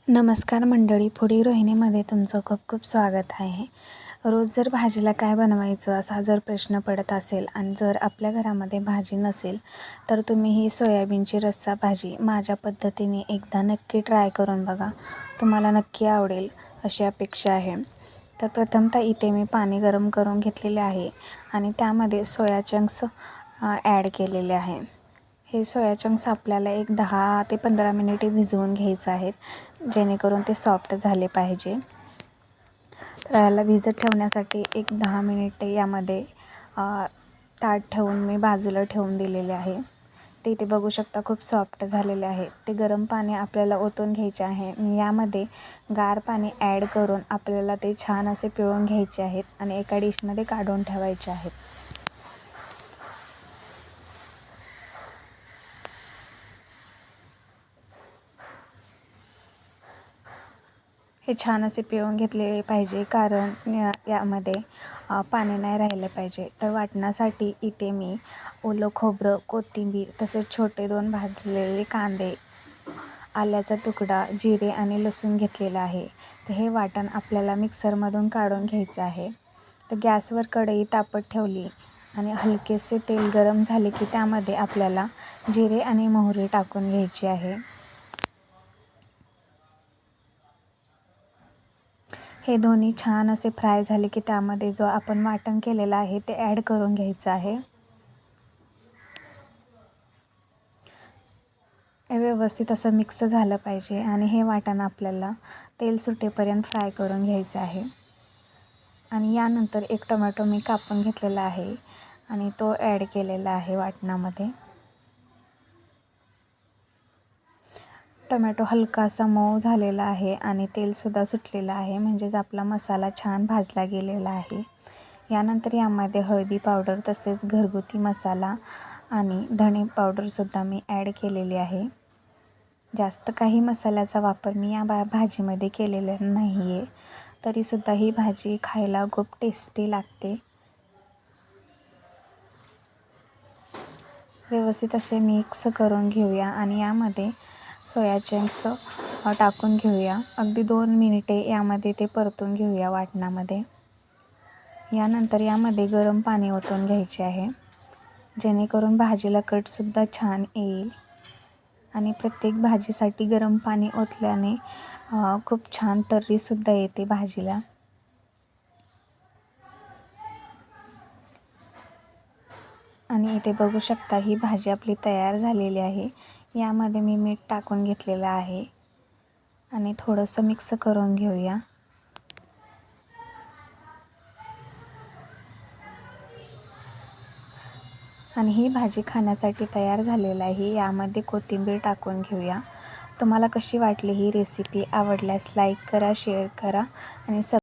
नमस्कार मंडळी, फूडी गृहिणीमध्ये तुमचं खूप खूप स्वागत आहे. रोज जर भाजीला काय बनवायचं असा जर प्रश्न पडत असेल आणि जर आपल्या घरामध्ये भाजी नसेल तर तुम्ही ही सोयाबीनची रस्सा भाजी माझ्या पद्धतीने एकदा नक्की ट्राय करून बघा. तुम्हाला नक्की आवडेल अशी अपेक्षा आहे. तर प्रथमतः इथे मी पाणी गरम करून घेतलेले आहे आणि त्यामध्ये सोया चंक्स ॲड केलेले आहे. हे सोया चंक्स आपल्याला एक 10 ते 15 मिनिटे भिजवून घ्यायचं आहेत, जेणेकरून ते सॉफ्ट झाले पाहिजे. तर याला भिजत ठेवण्यासाठी एक 10 मिनिटे यामध्ये ताट ठेवून मी बाजूला ठेवून दिलेले आहे. ते इथे बघू शकता खूप सॉफ्ट झालेले आहे. ते गरम पाणी आपल्याला ओतून घ्यायचे आहे आणि यामध्ये गार पाणी ॲड करून आपल्याला ते छान असे पिळून घ्यायचे आहेत आणि एका डिशमध्ये काढून ठेवायचे आहेत. हे छान असे पिळून घेतले पाहिजे, कारण यामध्ये पाणी नाही राहिलं पाहिजे. तर वाटण्यासाठी इथे मी ओलं खोबरं, कोथिंबीर तसेच छोटे 2 भाजलेले कांदे, आल्याचा तुकडा, जिरे आणि लसूण घेतलेला आहे. तर हे वाटण आपल्याला मिक्सरमधून काढून घ्यायचं आहे. तर गॅसवर कढई तापत ठेवली आणि हलकेसे तेल गरम झाले की त्यामध्ये आपल्याला जिरे आणि मोहरी टाकून घ्यायची आहे. हे दोन्ही छान असे फ्राय झाले की त्यामध्ये जो आपण वाटण केलेलं आहे ते ॲड करून घ्यायचं आहे. हे व्यवस्थित असं मिक्स झालं पाहिजे आणि हे वाटण आपल्याला तेल सुटेपर्यंत फ्राय करून घ्यायचं आहे. आणि यानंतर एक टोमॅटो मी कापून घेतलेला आहे आणि तो ॲड केलेला आहे वाटणामध्ये. टोमॅटो हलकासा मऊ झालेला आहे आणि तेलसुद्धा सुटलेलं आहे, म्हणजेच आपला मसाला छान भाजला गेलेला आहे. यानंतर यामध्ये हळदी पावडर तसेच घरगुती मसाला आणि धणे पावडरसुद्धा मी ॲड केलेली आहे. जास्त काही मसाल्याचा वापर मी या भाजीमध्ये केलेला नाही आहे, तरीसुद्धा ही भाजी खायला खूप टेस्टी लागते. व्यवस्थित असे मिक्स करून घेऊया आणि यामध्ये सोया चंक्स टाकून घेऊया. अगदी 2 मिनिटे यामध्ये ते परतून घेऊया वाटणामध्ये. यानंतर यामध्ये गरम पाणी ओतून घ्यायचे आहे, जेणेकरून भाजीला कटसुद्धा छान येईल. आणि प्रत्येक भाजीसाठी गरम पाणी ओतल्याने खूप छान तर्रीसुद्धा येते भाजीला. आणि इथे बघू शकता ही भाजी आपली तयार झालेली आहे. यामध्ये मी मीठ टाकून घेतलेलं आहे आणि थोडंसं मिक्स करून घेऊया. आणि ही भाजी खाण्यासाठी तयार झालेली आहे. यामध्ये कोथिंबीर टाकून घेऊया. तुम्हाला कशी वाटली ही रेसिपी? आवडल्यास लाईक करा, शेअर करा आणि